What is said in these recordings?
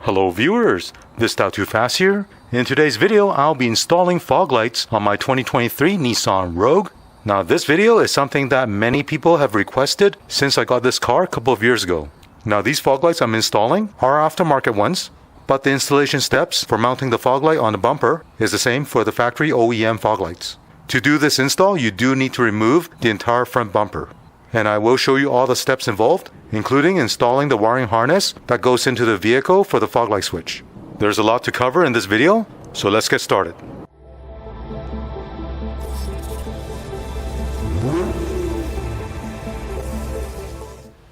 Hello viewers, this How Too Fast here. In today's video, I'll be installing fog lights on my 2023 Nissan Rogue. Now this video is something that many people have requested since I got this car a couple of years ago. Now these fog lights I'm installing are aftermarket ones, but the installation steps for mounting the fog light on the bumper is the same for the factory OEM fog lights. To do this install, you do need to remove the entire front bumper. And I will show you all the steps involved, including installing the wiring harness that goes into the vehicle for the fog light switch. There's a lot to cover in this video, so let's get started.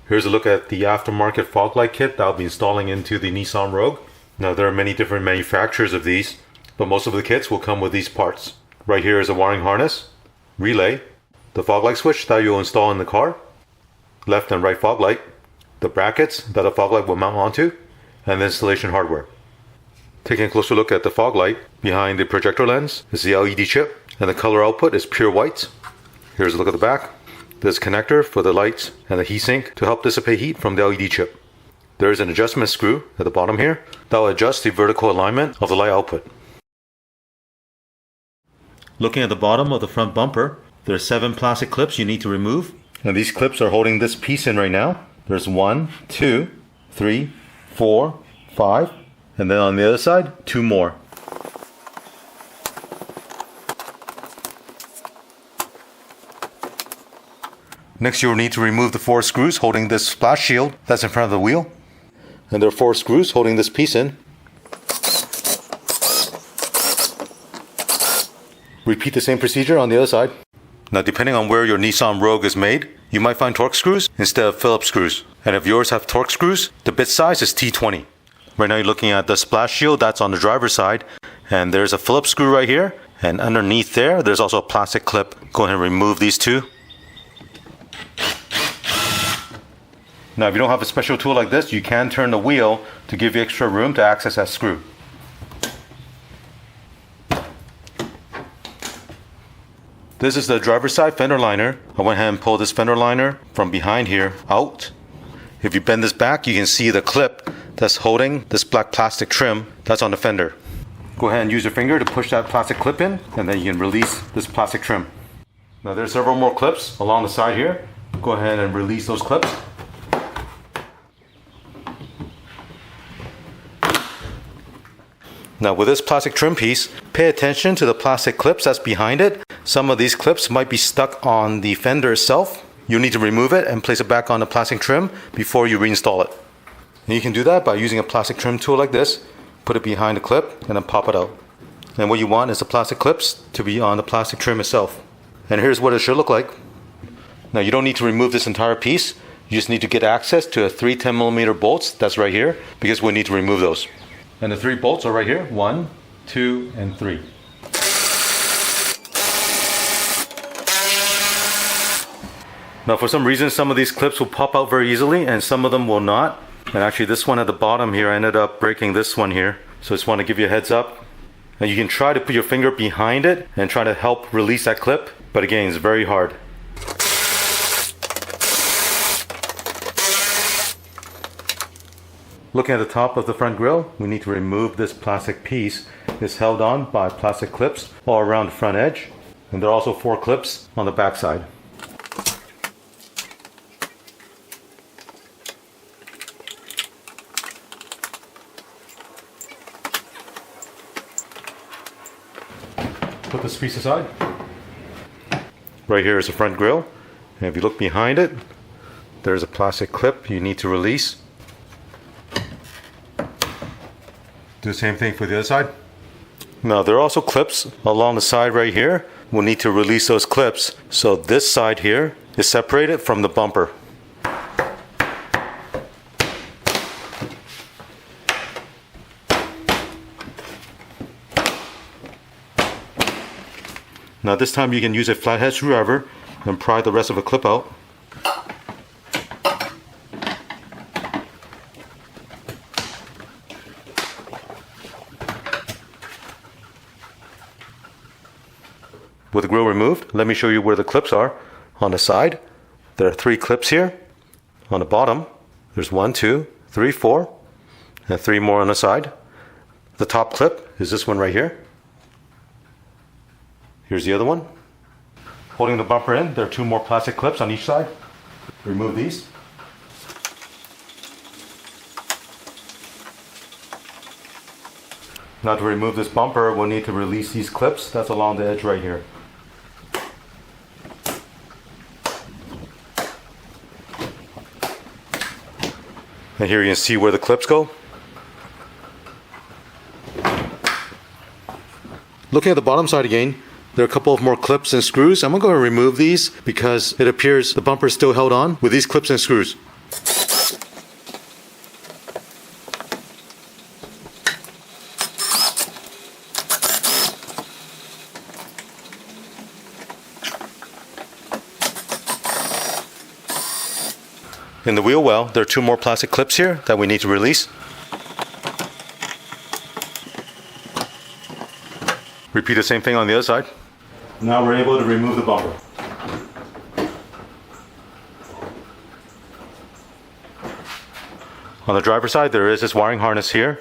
Here's a look at the aftermarket fog light kit that I'll be installing into the Nissan Rogue. Now there are many different manufacturers of these, but most of the kits will come with these parts. Right here is a wiring harness, relay, the fog light switch that you'll install in the car, left and right fog light, the brackets that the fog light will mount onto, and the installation hardware. Taking a closer look at the fog light, behind the projector lens is the LED chip, and the color output is pure white. Here's a look at the back. There's a connector for the lights and the heatsink to help dissipate heat from the LED chip. There is an adjustment screw at the bottom here that will adjust the vertical alignment of the light output. Looking at the bottom of the front bumper, there are 7 plastic clips you need to remove. And these clips are holding this piece in right now. There's 1, 2, 3, 4, 5, and then on the other side, 2 more. Next, you'll need to remove the 4 screws holding this splash shield that's in front of the wheel. And there are 4 screws holding this piece in. Repeat the same procedure on the other side. Now, depending on where your Nissan Rogue is made, you might find Torx screws instead of Phillips screws. And if yours have Torx screws, the bit size is T20. Right now you're looking at the splash shield that's on the driver's side, and there's a Phillips screw right here, and underneath there's also a plastic clip. Go ahead and remove these 2. Now, if you don't have a special tool like this, you can turn the wheel to give you extra room to access that screw. This is the driver's side fender liner. I went ahead and pulled this fender liner from behind here out. If you bend this back, you can see the clip that's holding this black plastic trim that's on the fender. Go ahead and use your finger to push that plastic clip in, and then you can release this plastic trim. Now there's several more clips along the side here. Go ahead and release those clips. Now with this plastic trim piece, pay attention to the plastic clips that's behind it. Some of these clips might be stuck on the fender itself. You'll need to remove it and place it back on the plastic trim before you reinstall it. And you can do that by using a plastic trim tool like this. Put it behind the clip and then pop it out. And what you want is the plastic clips to be on the plastic trim itself. And here's what it should look like. Now you don't need to remove this entire piece. You just need to get access to a 3 10mm bolts that's right here, because we need to remove those. And the 3 bolts are right here, 1, 2, and 3. Now for some reason, some of these clips will pop out very easily and some of them will not. And actually this one at the bottom here, I ended up breaking this one here. So I just want to give you a heads up. And you can try to put your finger behind it and try to help release that clip. But again, it's very hard. Looking at the top of the front grille, we need to remove this plastic piece. It's held on by plastic clips all around the front edge. And there are also 4 clips on the back side. Put this piece aside. Right here is the front grille. And if you look behind it, there's a plastic clip you need to release. Do the same thing for the other side. Now there are also clips along the side right here. We'll need to release those clips. So this side here is separated from the bumper. Now this time you can use a flathead screwdriver and pry the rest of the clip out. With the grill removed, let me show you where the clips are. On the side, there are 3 clips here. On the bottom, there's 1, 2, 3, 4. and 3 more on the side. The top clip is this one right here. Here's the other one. Holding the bumper in, there are 2 more plastic clips on each side. Remove these. Now to remove this bumper, we'll need to release these clips that's along the edge right here. And here you can see where the clips go. Looking at the bottom side again, there are a couple of more clips and screws. I'm going to remove these because it appears the bumper is still held on with these clips and screws. In the wheel well, there are 2 more plastic clips here that we need to release. Repeat the same thing on the other side. Now we're able to remove the bumper. On the driver's side, there is this wiring harness here.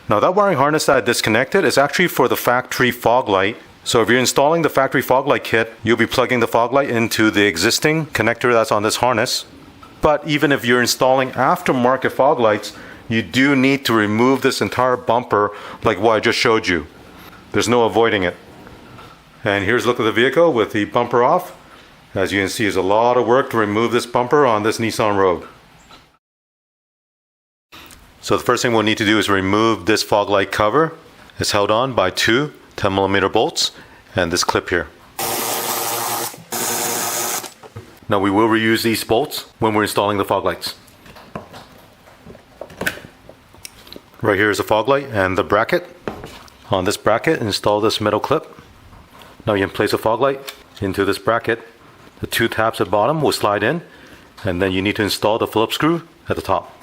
Now that wiring harness that I disconnected is actually for the factory fog light. So if you're installing the factory fog light kit, you'll be plugging the fog light into the existing connector that's on this harness. But even if you're installing aftermarket fog lights, you do need to remove this entire bumper like what I just showed you. There's no avoiding it. And here's a look at the vehicle with the bumper off. As you can see, there's a lot of work to remove this bumper on this Nissan Rogue. So the first thing we'll need to do is remove this fog light cover. It's held on by 2 10mm bolts and this clip here. Now we will reuse these bolts when we're installing the fog lights. Right here is the fog light and the bracket. On this bracket, install this metal clip. Now you can place a fog light into this bracket. The 2 tabs at the bottom will slide in, and then you need to install the Phillips screw at the top.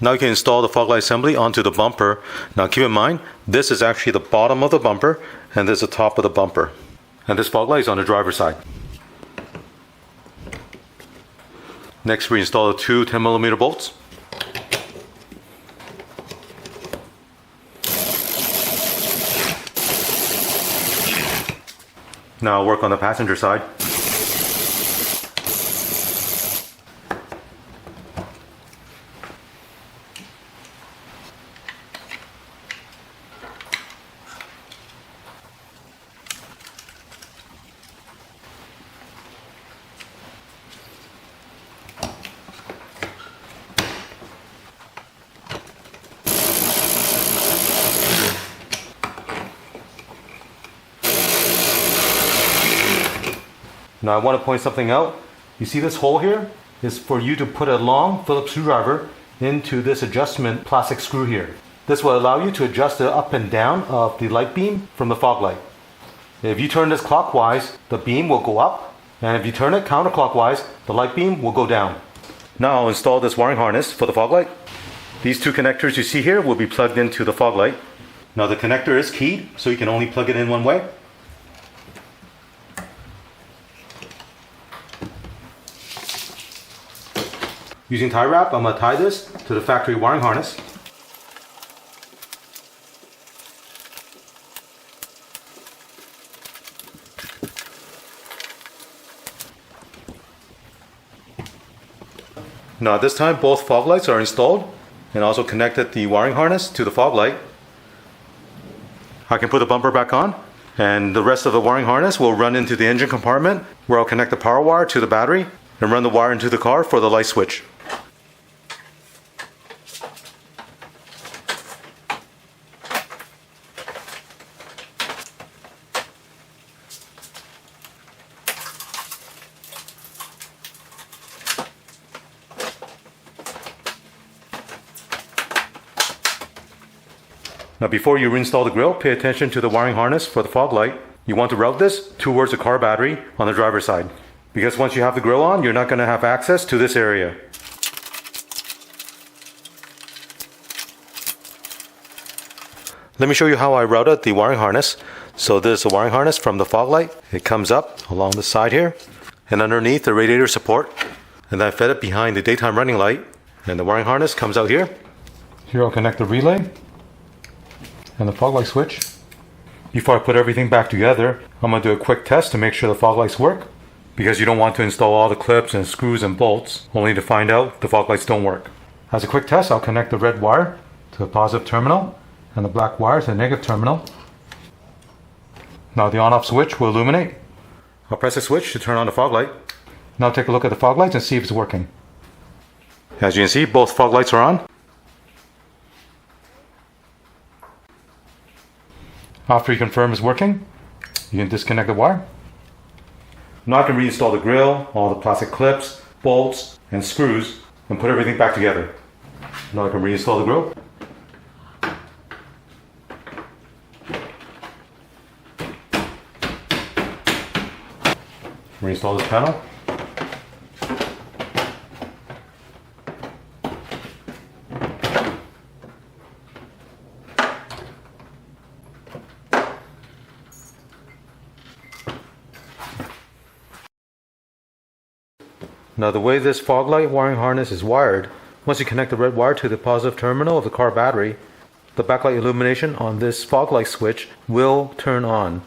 Now you can install the fog light assembly onto the bumper. Now keep in mind, this is actually the bottom of the bumper, and this is the top of the bumper. And this fog light is on the driver's side. Next, we install the 2 10mm bolts. Now I'll work on the passenger side. Now I want to point something out. You see this hole here is for you to put a long Phillips screwdriver into this adjustment plastic screw here. This will allow you to adjust the up and down of the light beam from the fog light. If you turn this clockwise, the beam will go up, and if you turn it counterclockwise, the light beam will go down. Now I'll install this wiring harness for the fog light. These 2 connectors you see here will be plugged into the fog light. Now the connector is keyed, so you can only plug it in one way. Using tie wrap, I'm going to tie this to the factory wiring harness. Now at this time, both fog lights are installed and also connected the wiring harness to the fog light. I can put the bumper back on, and the rest of the wiring harness will run into the engine compartment, where I'll connect the power wire to the battery and run the wire into the car for the light switch. Now before you reinstall the grill, pay attention to the wiring harness for the fog light. You want to route this towards the car battery on the driver's side, because once you have the grill on, you're not going to have access to this area. Let me show you how I routed the wiring harness. So this is a wiring harness from the fog light. It comes up along the side here and underneath the radiator support. And then I fed it behind the daytime running light. And the wiring harness comes out here. Here I'll connect the relay and the fog light switch. Before I put everything back together, I'm going to do a quick test to make sure the fog lights work. Because you don't want to install all the clips and screws and bolts, only to find out the fog lights don't work. As a quick test, I'll connect the red wire to the positive terminal and the black wire to the negative terminal. Now the on-off switch will illuminate. I'll press the switch to turn on the fog light. Now take a look at the fog lights and see if it's working. As you can see, both fog lights are on. After you confirm it's working, you can disconnect the wire. Now I can reinstall the grill, all the plastic clips, bolts, and screws, and put everything back together. Now I can reinstall the grill. Reinstall this panel. Now the way this fog light wiring harness is wired, once you connect the red wire to the positive terminal of the car battery, the backlight illumination on this fog light switch will turn on.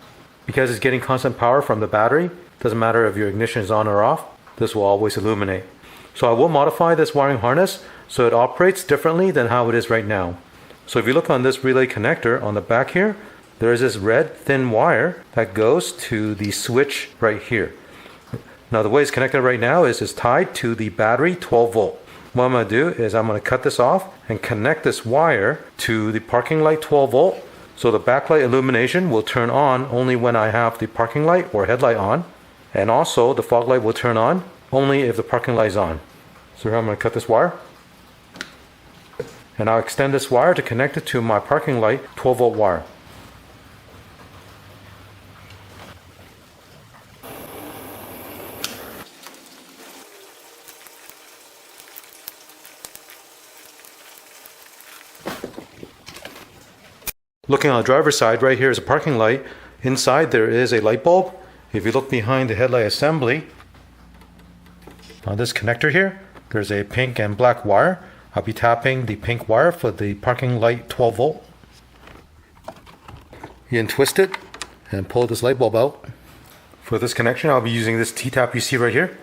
Because it's getting constant power from the battery, doesn't matter if your ignition is on or off, this will always illuminate. So I will modify this wiring harness so it operates differently than how it is right now. So if you look on this relay connector on the back here, there is this red thin wire that goes to the switch right here. Now the way it's connected right now is it's tied to the battery 12 volt. What I'm going to do is I'm going to cut this off and connect this wire to the parking light 12 volt. So the backlight illumination will turn on only when I have the parking light or headlight on. And also the fog light will turn on only if the parking light is on. So here I'm going to cut this wire. And I'll extend this wire to connect it to my parking light 12 volt wire. Looking on the driver's side, right here is a parking light. Inside there is a light bulb. If you look behind the headlight assembly, on this connector here, there's a pink and black wire. I'll be tapping the pink wire for the parking light 12 volt. You can twist it and pull this light bulb out. For this connection, I'll be using this T-tap you see right here.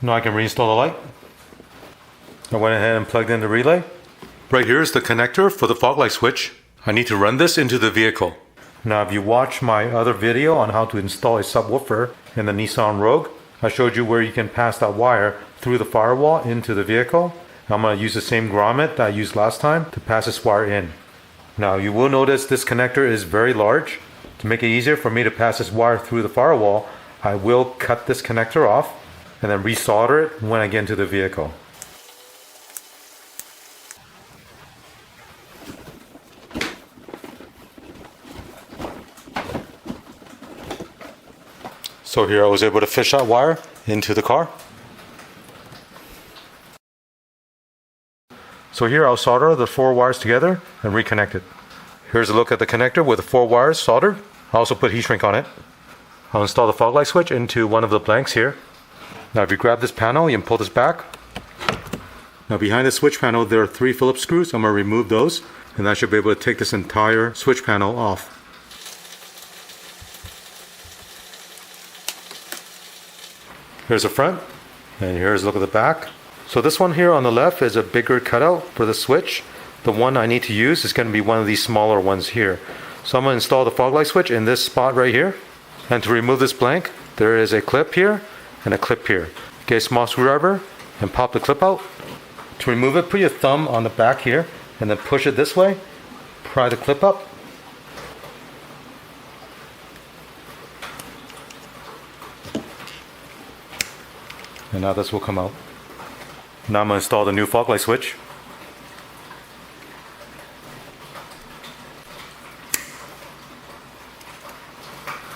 Now I can reinstall the light. I went ahead and plugged in the relay. Right here is the connector for the fog light switch. I need to run this into the vehicle. Now if you watch my other video on how to install a subwoofer in the Nissan Rogue, I showed you where you can pass that wire through the firewall into the vehicle. I'm going to use the same grommet that I used last time to pass this wire in. Now you will notice this connector is very large. To make it easier for me to pass this wire through the firewall, I will cut this connector off and then resolder it when I get into the vehicle. So here I was able to fish that wire into the car. So here I'll solder the 4 wires together and reconnect it. Here's a look at the connector with the 4 wires soldered. I also put heat shrink on it. I'll install the fog light switch into one of the blanks here. Now if you grab this panel, you can pull this back. Now behind the switch panel there are 3 Phillips screws. I'm going to remove those and I should be able to take this entire switch panel off. Here's the front and here's a look at the back. So this one here on the left is a bigger cutout for the switch. The one I need to use is going to be one of these smaller ones here. So I'm going to install the fog light switch in this spot right here. And to remove this blank, there is a clip here and a clip here. Get a small screwdriver and pop the clip out. To remove it, put your thumb on the back here and then push it this way. Pry the clip up. And now this will come out. Now I'm going to install the new fog light switch.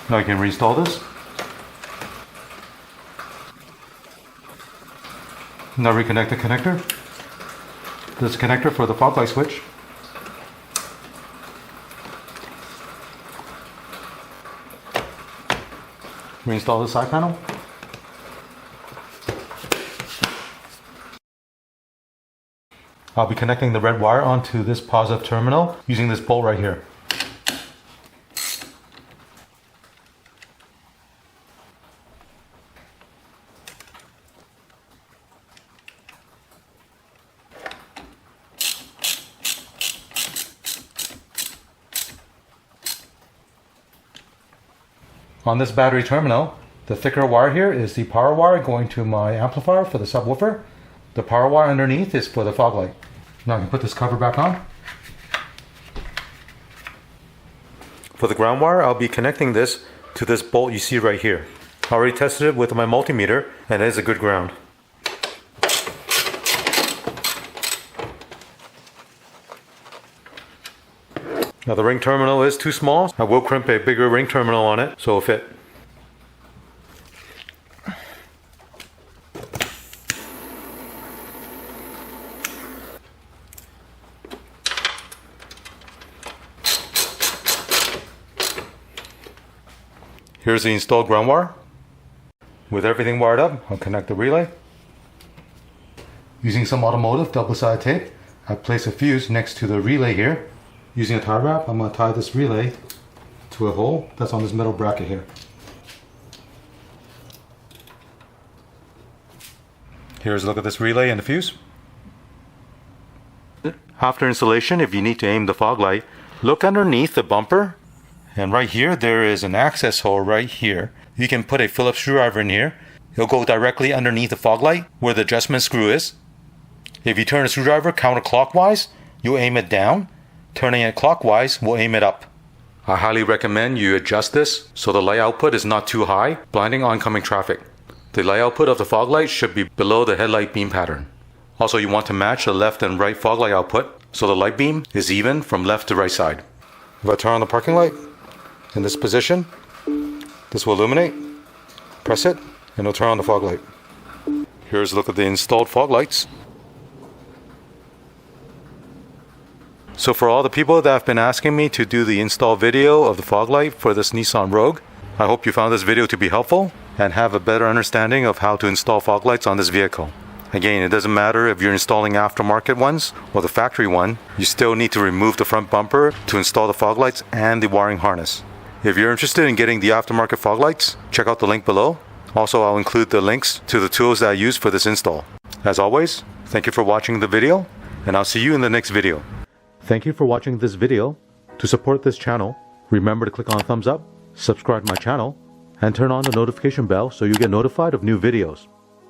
Now you can reinstall this. Now reconnect the connector. This connector for the fog light switch. Reinstall the side panel. I'll be connecting the red wire onto this positive terminal using this bolt right here. On this battery terminal, the thicker wire here is the power wire going to my amplifier for the subwoofer. The power wire underneath is for the fog light. Now I can put this cover back on. For the ground wire, I'll be connecting this to this bolt you see right here. I already tested it with my multimeter and it is a good ground. Now the ring terminal is too small. I will crimp a bigger ring terminal on it so it'll fit. Here's the installed ground wire. With everything wired up, I'll connect the relay. Using some automotive double-sided tape, I place a fuse next to the relay here. Using a tie wrap, I'm going to tie this relay to a hole that's on this metal bracket here. Here's a look at this relay and the fuse. After installation, if you need to aim the fog light, look underneath the bumper. And right here, there is an access hole right here. You can put a Phillips screwdriver in here. It'll go directly underneath the fog light where the adjustment screw is. If you turn the screwdriver counterclockwise, you'll aim it down. Turning it clockwise will aim it up. I highly recommend you adjust this so the light output is not too high, blinding oncoming traffic. The light output of the fog light should be below the headlight beam pattern. Also, you want to match the left and right fog light output so the light beam is even from left to right side. If I turn on the parking light in this position, this will illuminate. Press it and it'll turn on the fog light. Here's a look at the installed fog lights. So for all the people that have been asking me to do the install video of the fog light for this Nissan Rogue, I hope you found this video to be helpful and have a better understanding of how to install fog lights on this vehicle. Again, it doesn't matter if you're installing aftermarket ones or the factory one, you still need to remove the front bumper to install the fog lights and the wiring harness. If you're interested in getting the aftermarket fog lights, check out the link below. Also, I'll include the links to the tools that I use for this install. As always, thank you for watching the video, and I'll see you in the next video. Thank you for watching this video. To support this channel, remember to click on thumbs up, subscribe to my channel, and turn on the notification bell so you get notified of new videos.